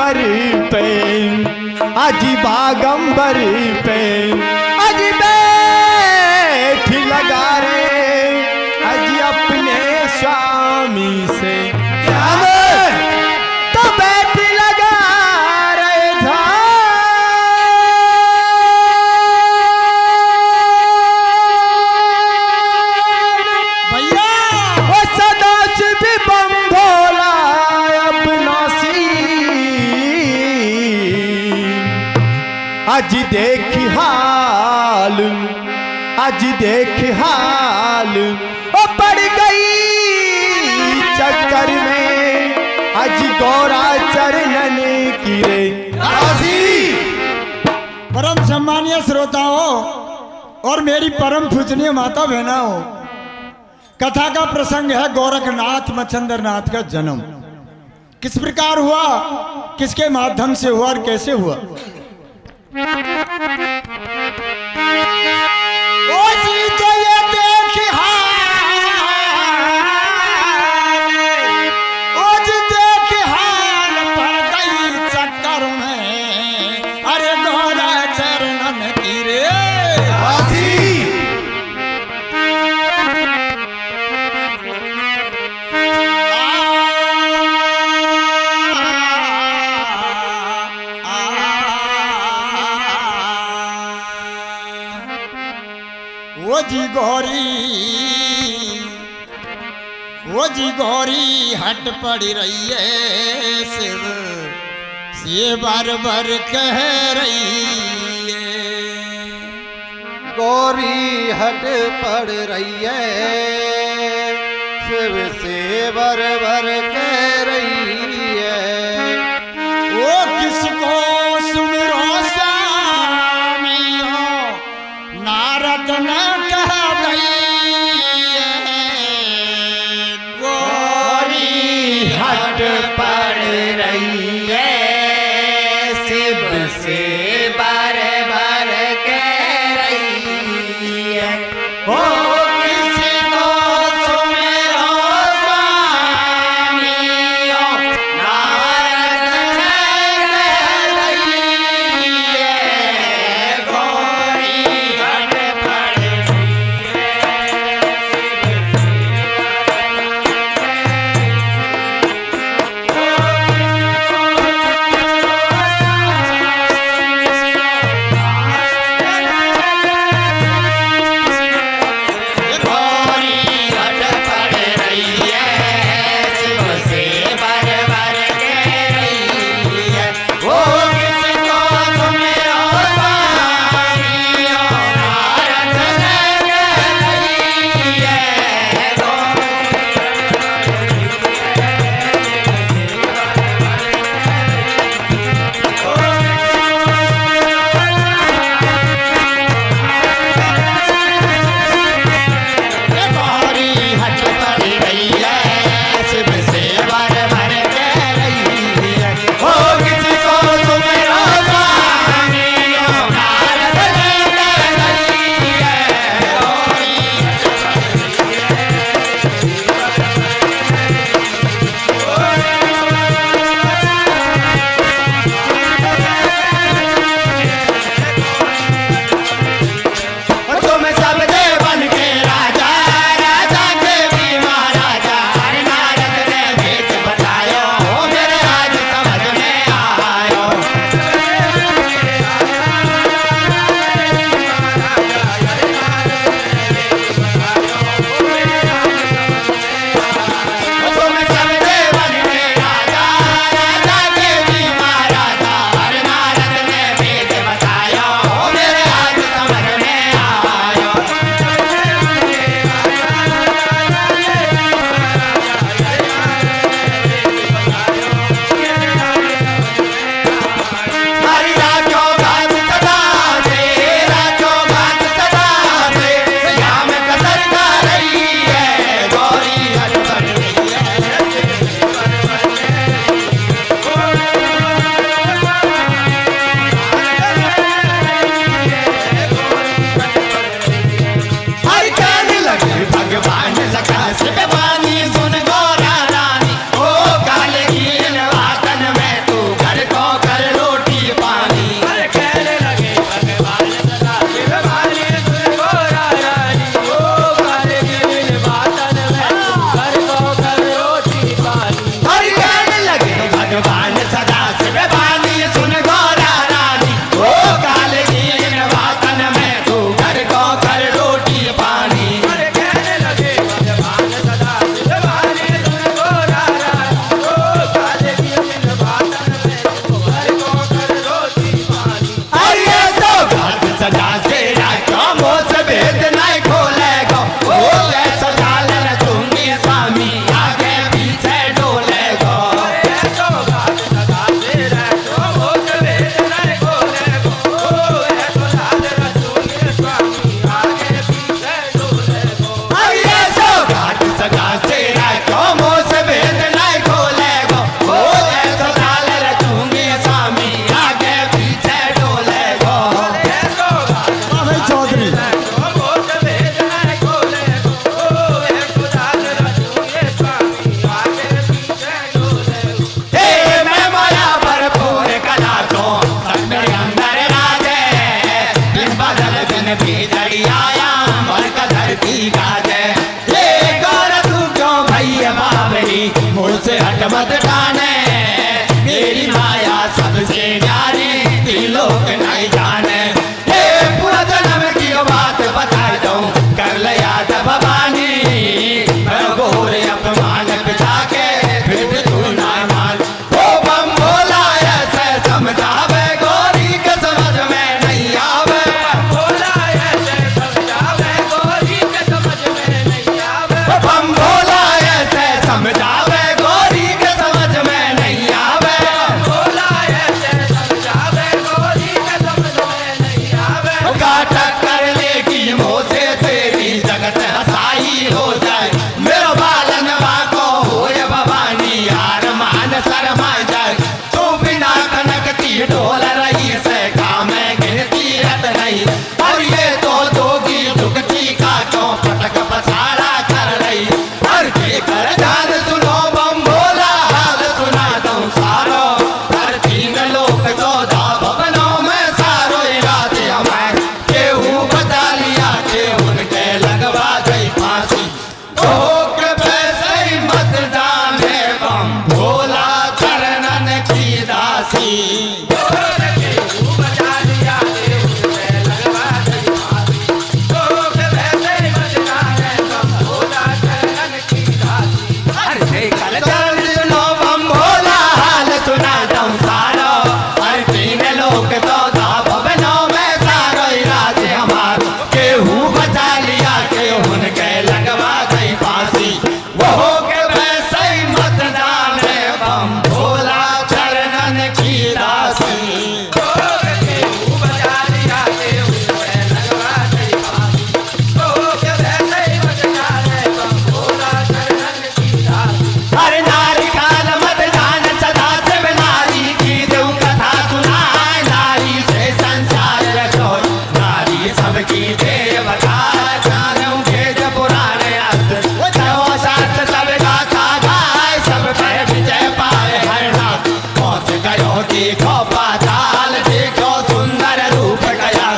बागंबर पे, अजी बागंबर पे, अजी बैठ लगा रे, अजी अपने स्वामी से तो बैठ लगा रहे भैया वो सदा शिव बम भोला अपना सी, अज देख हाल, अज देख हाल, ओ पड़ गई चक्कर में, अज गौरा चरणन की रे राजी। परम सम्मानीय श्रोताओं और मेरी परम पूजनीय माता बहनों, कथा का प्रसंग है गोरखनाथ मच्छंद्रनाथ का जन्म। किस प्रकार हुआ, किसके माध्यम से हुआ और कैसे हुआ। ओ जी तो ये देख हाल, ओ जी देख हाल, पड़ गई चक्कर में, अरे गौरा चरणन की रे राजी। वो जी गौरी, वो जी गौरी हट पड़ी रही है शिव से बार बार कह रही है। गौरी हट पड़ रही है, शिव से बर बर कह रही है। वो किसको सुमिरो स्वामी हो, नारद न कह गई है। गौरी हट पड़ रही है, शिव से बार बार कह रही है। ओ किसको सुमिरो स्वामी मोस भेद नहीं खोलेगा ओ ऐसा जाल रचूंगी स्वामी आगे पीछे डोलेगा ऐसा घाट लगाते रहतो मोस भेद नहीं खोलेगा ओ ऐसा जाल रचूंगी स्वामी आगे पीछे डोलेगा अरे ऐसा घाट लगाते रहतो मोस भेद नहीं खोलेगा ओ ऐसा जाल रचूंगी स्वामी आगे पीछे डोलेगा ऐसा घाट वाह भाई चौधरी मुझसे हट मत डाने मेरी माया सबसे न्यारी तीन लोग नहीं जाने हे पूरा जन्म की बात बता दूं कर ले याद भवानी मैं गोरे अपमान पिता के फिर भी तू ना मान ओ बम बोला ऐसे समझावे गोरी के समझ में नहीं आवे बोला ऐसे समझावे गोरी के समझ में नहीं आवे बम बोला ऐसे समझावे गोरी के समझ में नहीं आवे बोला ऐसे समझावे गोरी के समझ में नहीं आवे टक्कर लेगी मोसे तेरी जगत हसाई हो जाए मेरो बालन वाको हो ये भवानी यार मान शर्मा जाए तू बिना कनकती ढोल रही से काम गिनती हत नहीं और ये तो दोगी दुखती का क्यों पटक पसारा कर रही हर के कर जान सुनो बम बोला हाल सुना दूं सारो हर तीन लोग चौदह भवनों में सारो रात हमें केहू बता लिया के उनके लगवा गई फांसी के वैसे ही मत जाने बम भोला चरणन की दासी केहू बता लिया के उनके लगवा गई फांसी के वैसे ही मत जाने बम भोला चरणन की दासी हर से कल चरण सुनो बम भोला हाल सुना दम सारो हर तीन लोग चौदह भवनों में सारो राज हमार केहू बचा लिया के उनके लगवा गई फांसी वो के वैसे ही मत जाने बम भोला चरणन की दासी केहू बचा लिया के उनके लगवा गई फांसी वो के वैसे ही मत जाने बम भोला चरणन की दासी हर नारी काल मत जान सदा शिव नारी की देव कथा सुनाए नारी से संसार रचो नारी सबकी देवता जानू भेद पुराने अर्थ वो साथ सब गाथा गाए सब पर विजय पाए हर नाथ पहुंच गयो देखो पाताल देखो सुंदर रूप गया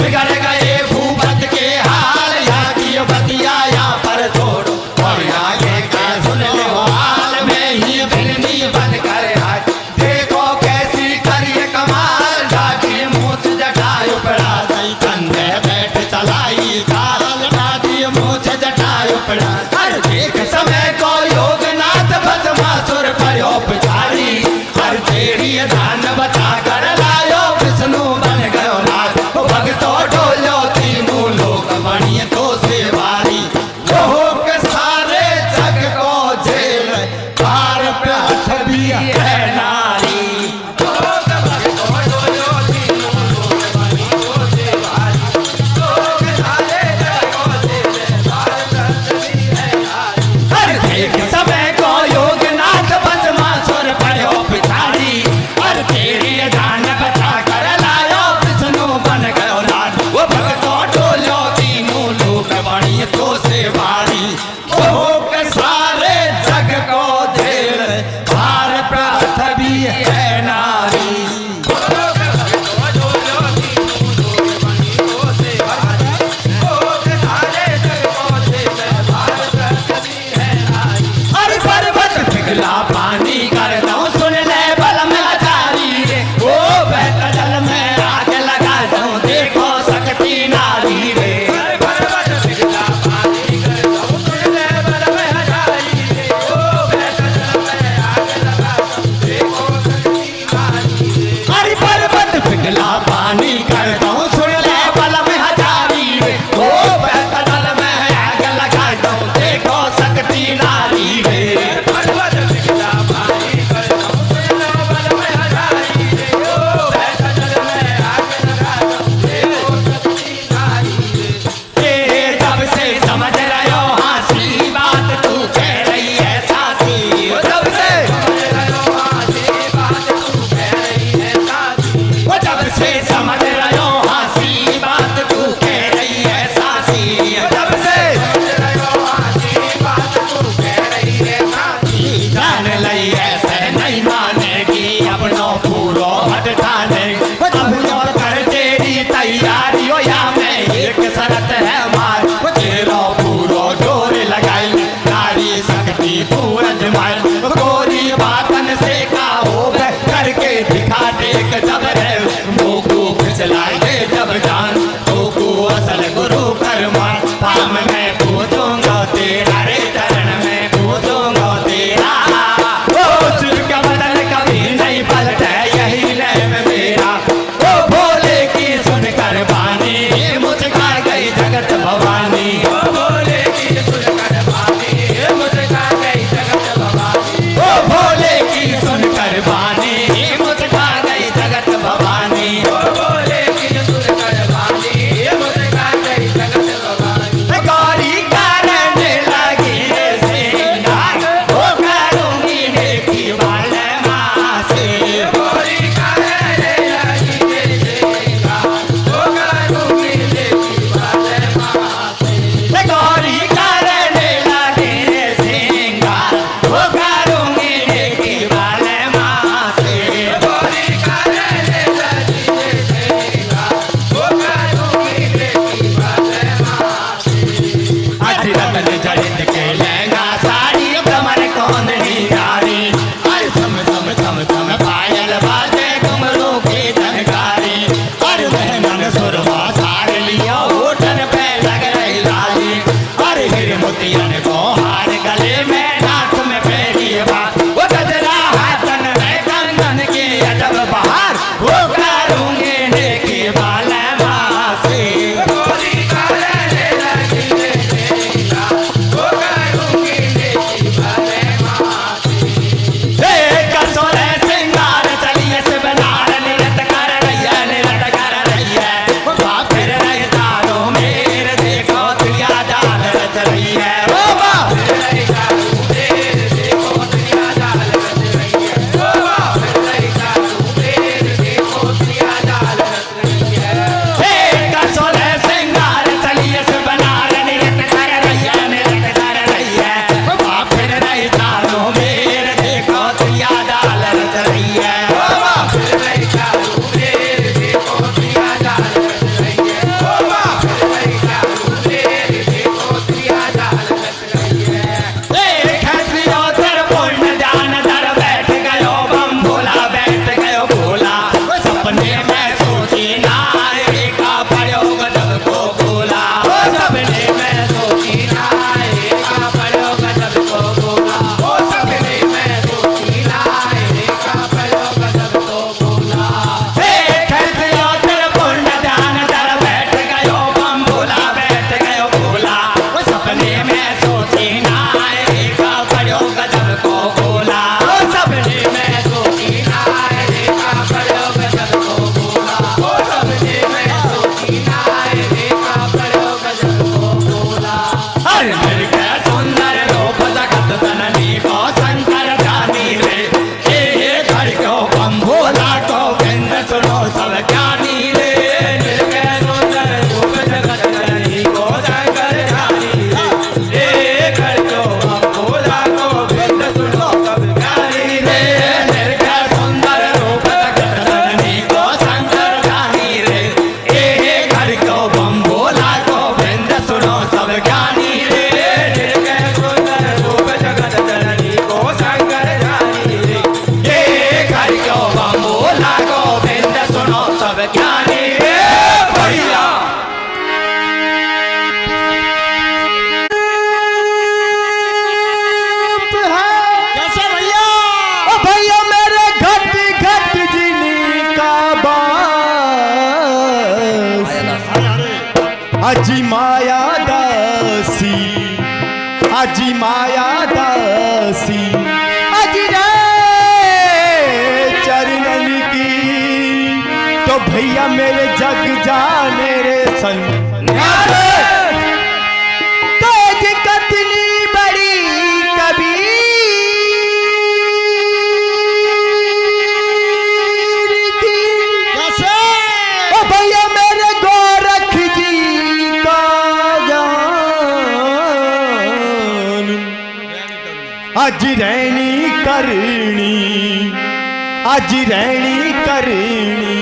बिगड़ गए भूपत के हाल यहाँ की बतिया यहाँ पर छोड़ो और आगे का सुन लो हाल में ही बिलनी बन कर आए देखो कैसी करिए कमाल डाटी मूछ जटायु पड़ा सही कंधे बैठ चलाई काल डाटी मूछ जटायु पड़ा हर देख समय को योगनाथ भस्मासुर पड़ो पिछाड़ी हर तेरी दान बता कर लायो विष्णु बन गयो नाथ भगतो डोलो तीनों लोग बनिए तो सेवारी लोग सारे जग को झेल पार प्राथ भी है नारी लोग भगतो डोलो तीनों लोग बनिए तो सेवारी लोग सारे जग को झेल पार प्राथ भी है नारी हर देख समय को योगनाथ भस्मासुर पड़ो पिछाड़ी हर तेरी दान बचा कर लायो विष्णु बन गयो नाथ वो भगतो डोलो तीनों लोग बनिए तो सेवारी लोग सारे जग को झेल पार प्राथ भी है नारी हर पर्वत पिघला पानी कर दऊं सुन ले बल में हजारी रे ओ बहता जल में आग लगा दूं देखो शक्ति नारी रे हर पर्वत पिघला पानी कर दऊं सुन ले बल में हजारी रे ओ बहता जल में आग लगा दूं देखो शक्ति नारी रे हर पर्वत पिघला पानी कर दऊं सुन ले बल में हजारी रे एक शरत है मार तेरा पूरा जोर लगाई नारी शक्ति पूरा जमाई गोरी बातन से का हो करके दिखा देख जब रे मोकू फिसलाए जब जान मोकू असल गुरु कर मान पाम में पूजूंगा तेरा रे चरण में पूजूंगा तेरा ओ सिर का बदन कभी नहीं पलटे यही नेम मेरा ओ भोले की सुनकर बानी मुझका गई जगत भवानी ओ भोले की सुनकर बानी मुझका गई जगत भवानी ओ भोले की सुनकर बानी मुझका गई जगत भवानी ओ भोले की सुनकर बानी मुझका गई जगत भवानी गौरी करने लगी रे सिंगार ओ करूंगी नेकी वाले माँ से गौरी करने लगी रे सिंगार ओ करूंगी नेकी वाले माँ से गौरी करने लगी रे सिंगार ओ करूंगी नेकी वाले माँ से गौरी करने लगी रे सिंगार ओ करूंगी नेकी वाले माँ आज रतन जड़ित के लहंगा साड़ी कमर कौन निगारी अरे थम थम थम थम पायल बाजे कमरों की झनकारी अरे बहनन सुरमा सार लिया होठन पे लग रही लाली अरे हिर मोतियन को हार गले में नाक में पहनी बात वो गजरा हाथन में कंगन की अजब बहार वो करूंगे नेकी वाले माँ से गोरी करने लगी रे सिंगार वो करूंगी नेकी वाले माँ से कसोरे सिंगार चलिए से बनार निरत कर रही है वो बाप फिर रही तारों मेरे देखो तुया जाल रच रही है वो बाप फिर रही तारों मेरे देखो तुया जाल रच रही है वो बाप फिर रही तारों मेरे देखो तुया जाल रच रही है कसोरे सिंगार चलिए से बनार निरत कर रही है वो बाप फिर रही तारों मेरे देखो तुया जाल रच रही है वो बाप फिर रही तारों मेरे देखो तुया जाल रच रही है वो बाप फिर रही तारों मेरे देखो तुया जाल रच रही है खसरियो दर पुण्य जान दर बैठ गयो बम भोला बैठ गयो भोला वो सपने में सोची नारे का प्रयोग जब को बोला वो सपने में सोची नारे का प्रयोग जब को बोला वो सपने में सोची नारे का प्रयोग जब को बोला खसरियो दर पुण्य जान दर बैठ गयो बम भोला बैठ गयो भोला वो सपने में सोची नारे का प्रयोग जब को बोला वो सपने में सोची नारे का प्रयोग जब को बोला वो सपने में सोची नारे का प्रयोग जब को बोला हर मेरे के सुंदर रूप जगत जननी को शंकर जानी रे ये घर को बम भोला को बिंद सुनो सब ज्ञानी रे मेरे के सुंदर रूप जगत जननी को शंकर जानी रे ये घर को बम भोला को बिंद सुनो सब ज्ञानी रे मेरे के सुंदर रूप जगत जननी को शंकर जानी रे ये घर को बम भोला को बिंद सुनो सब ज्ञानी रे मेरे के सुंदर रूप जगत जननी को शंकर जानी रे ये घर को बम भोला को बिंद सुनो सब ज्ञानी रे भैया कैसे भैया ओ भैया मेरे घट घट जिनी का बास अजी माया दासी अजी माया दासी अजी रे चरणन की तो भैया मेरे जग जाने रे सन तेज कतनी बड़ी कबीर की कैसे ओ भैया मेरे गोरख जी का जान अज रहनी करनी अज रहनी करनी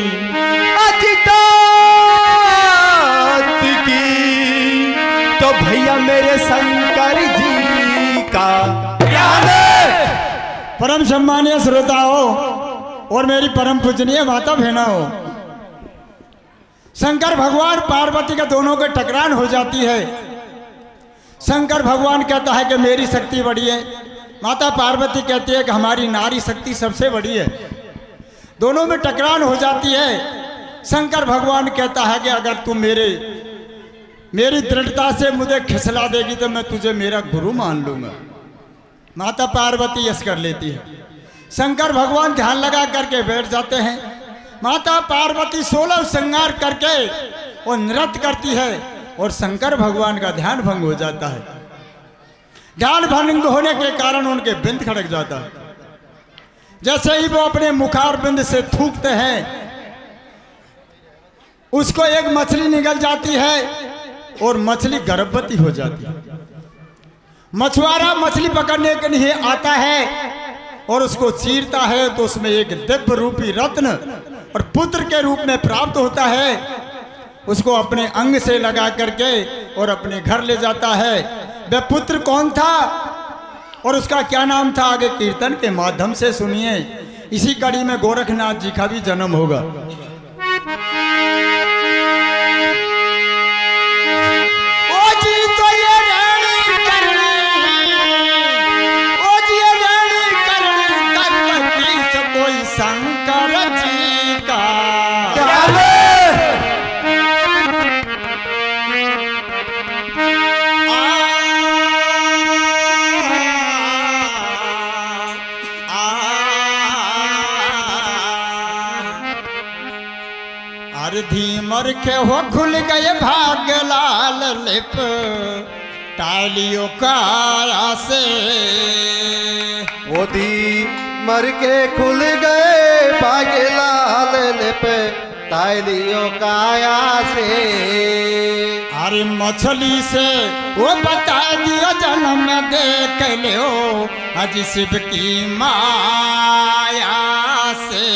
अज तात की तो भैया मेरे शंकर जी का ज्ञान। परम सम्मानीय श्रोताओं और मेरी परम पूजनीय माता बहनों, शंकर भगवान पार्वती का दोनों के टकरान हो जाती है। शंकर भगवान कहता है कि मेरी शक्ति बड़ी है, माता पार्वती कहती है कि हमारी नारी शक्ति सबसे बड़ी है। दोनों में टकरान हो जाती है। शंकर भगवान कहता है कि अगर तू मेरी दृढ़ता से मुझे खिसला देगी तो मैं तुझे मेरा गुरु मान लूंगा। माता पार्वती यस कर लेती है। शंकर भगवान ध्यान लगा करके बैठ जाते हैं। माता पार्वती 16 श्रृंगार करके वो नृत्य करती है और शंकर भगवान का ध्यान भंग हो जाता है। ध्यान भंग होने के कारण उनके बिंद खड़क जाता है। जैसे ही वो अपने मुखार बिंद से थूकते हैं, उसको एक मछली निकल जाती है और मछली गर्भवती हो जाती है। मछुआरा मछली पकड़ने के लिए आता है और उसको चीरता है तो उसमें एक दिव्य रूपी रत्न और पुत्र के रूप में प्राप्त होता है। उसको अपने अंग से लगा करके और अपने घर ले जाता है। वह पुत्र कौन था और उसका क्या नाम था, आगे कीर्तन के माध्यम से सुनिए। इसी कड़ी में गोरखनाथ जी का भी जन्म होगा। शंकर जी का धीमर के हो खुल गए भाग लाल लिप टालियों का से मोदी मर के खुल गए भाग्य लाल लिप टालियों काया से। अरे मछली से वो बता दिया जन्म देख लो अज शिव की माया से।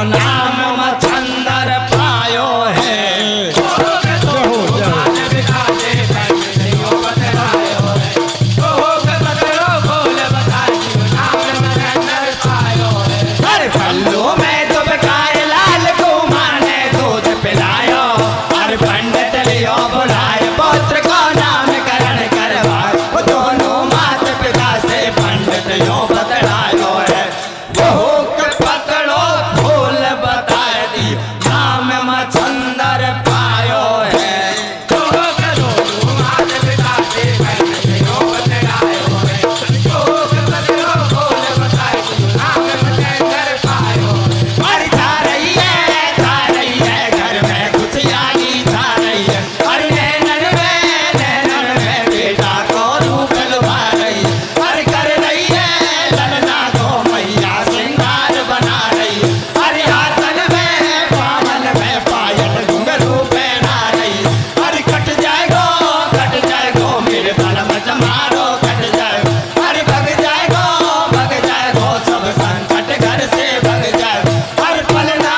नाम मच्छंदर पायो है। हर पल्लू में दुबकाए लाल कुमार ने दूध पिलायो, हर पंडित लियो बुलाए पुत्र को नामकरण करवाए, वो दोनों माता पिता से पंडित यो बतलायो है। वो के पकड़ो फूल बताए दी नाम मच्छंदर पायो है। अरे जा रही है घर में खुशियाली छा रही है, अरे नैनन में बेटा को रूप लुभा रही, अरे कर रही है ललना को मैया श्रृंगार बना रही, अरे हाथन में पावन में पायल घुंघरू पहना रही, अरे कट जाएगो मेरे बलम जमारो कट जाएगो, अरे भग जाएगो सब संकट घर से भग जाए, अरे पलना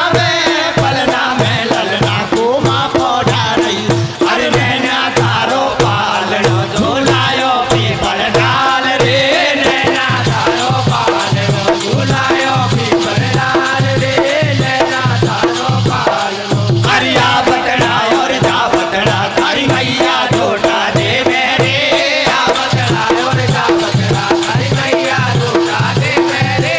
में ललना को माँ पौधा रही, अरे नैना तारो पालनो झूलायो पीपल डाल रे, नैना तारो पालनो झूलायो पीपल डाल रे, नैना तारो पालनो। अरे आ बटड़ा और जा बटड़ा तारी मैया झोटा दे मेरे, आ बटड़ा और जा बटड़ा तारी मैया झोटा दे मेरे,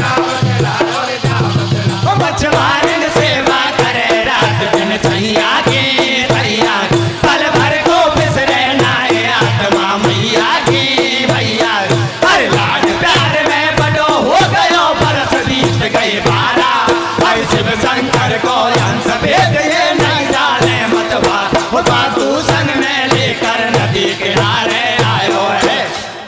आ बटड़ा और जा बटड़ा। ओ मछुआरन सेवा करे रात दिन छैया की पल भर को बिसरे नाए आत्मा मैया की मैया। हर लाड प्यार में बड़ो हो गयो बरस बीत गए 12, हर शिव शंकर को अंश भेद ये नहीं जाने मतवा, वो तू संग में लेकर नदी किनारे आयो है।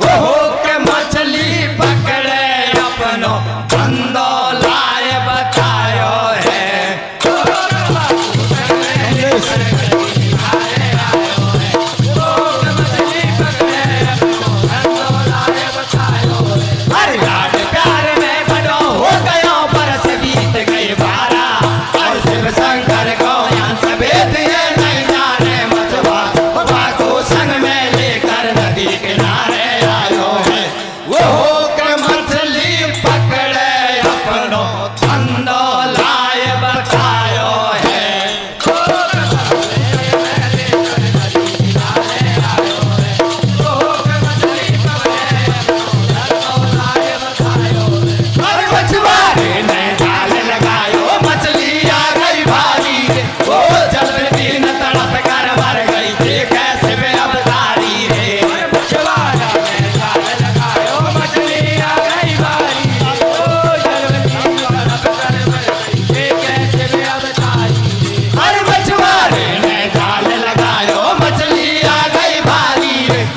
वो के मछली पकड़े अपनो धंधो लाए बतायो है। अरे लाड प्यार में बड़ो हो गयो बरस बीत गए 12, और शिव शंकर को अंश भेद ये नहीं जाने मतवा, वो तू संग में लेकर नदी किनारे आयो है। वो के मछली पकड़े अपनो धंधो लाए बतायो है। अरे मछुआरे ने जाल लगायो मछली आ गई भारी, वो जल में तीन तड़प कर मर गई थी कैसे वे अवतारी रे। अरे मछुआरा ने जाल लगायो मछली आ गई भारी, वो जल में तीन तड़प कर मर गई थी कैसे वे अवतारी रे। अरे मछुआरे ने जाल लगायो मछली आ गई भारी,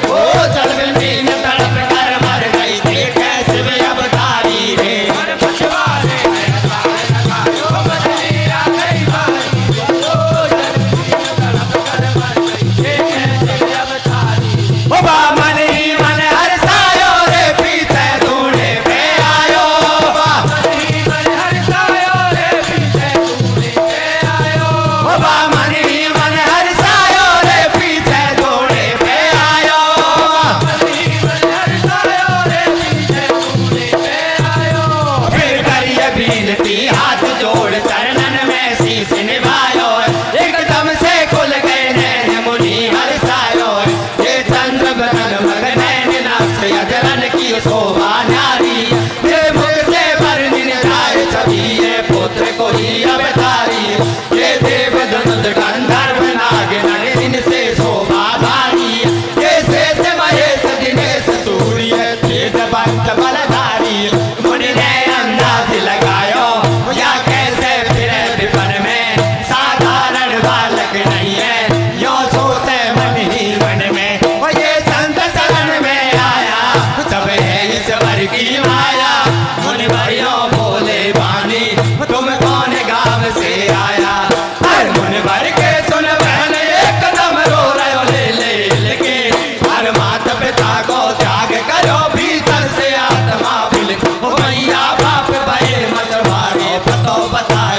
वो जल में तीन तड़प कर मर गई थी कैसे वे अवतारी रे। अरे मछुआरे ने जाल लगायो मछली आ गई भारी, वो जल में तीन तड़प कर मर गई थी कैसे वे अवतारी रे। ओ बा मन ही मन हरसायो रे पीछे ढूंढे पे आयो, बा मन ही मन हरसायो रे पीछे ढूंढे पे आयो, ओ बा मन ही मन हरसायो रे पीछे ढूंढे पे आयो, मन ही मन हरसायो रे पीछे ढूंढे पे आयो। फिर करिए बीनती हाथ जोड़ चरणन में शीश निभायो, एकदम से खुल गए नैन मुनि हरसायो, ये चंद्र बदन मग नैन नाथ अजरन की शोभा नारी, ये मुख से वर्णिन जाए छवि ये पुत्र को ही अवतारी, ये देव धनुष गंधर्व नाग नगिन से शोभा भारी, ये शेष महेश दिनेश सूर्य तेज बंत बलधारी। मुनि ने अंदाज लगायो या कैसे फिरे विपन में, साधारण बालक नहीं है यो सोचे मन ही मन में, वो ये संत शरण में आया सब है ईश्वर की माया। मुनि भाइयों बोले बानी तुम कौन गांव से आया, हर मुनि भर के सुन बहन एकदम रो रहे लेके, हर माता पिता को त्याग करो भीतर से आत्मा बिल, मैया बाप भाई मत भारी पतो बताए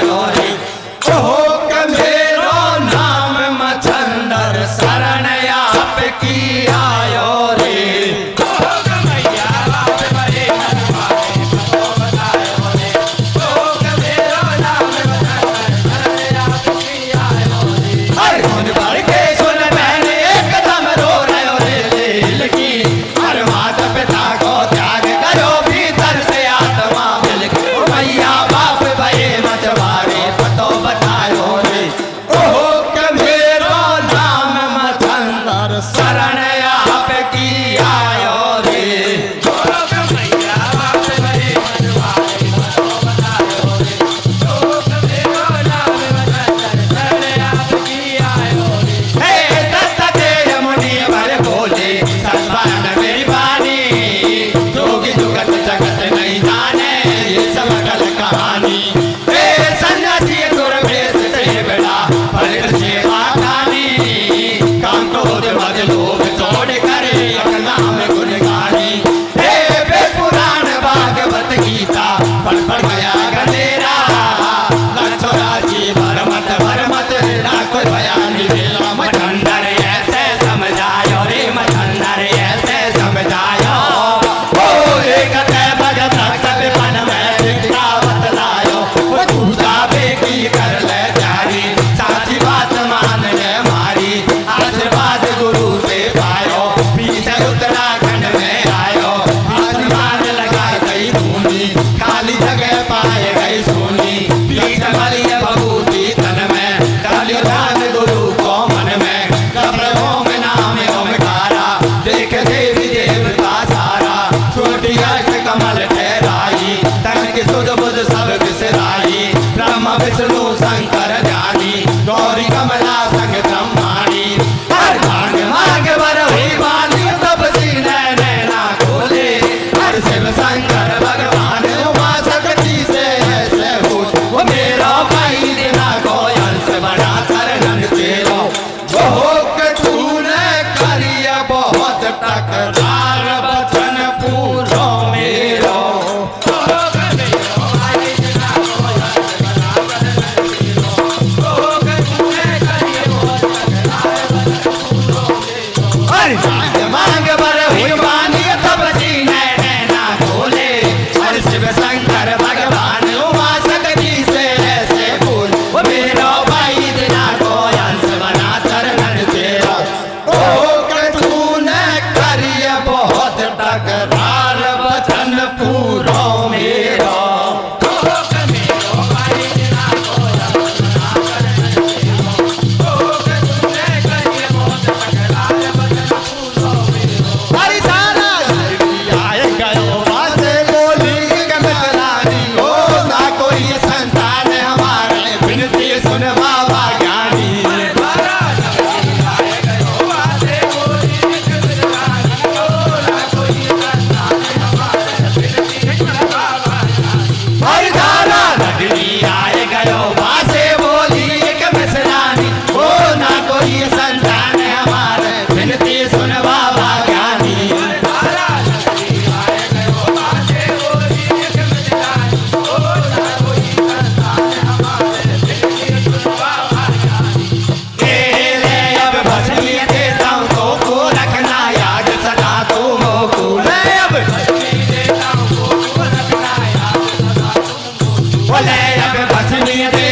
ले अब भसनी दे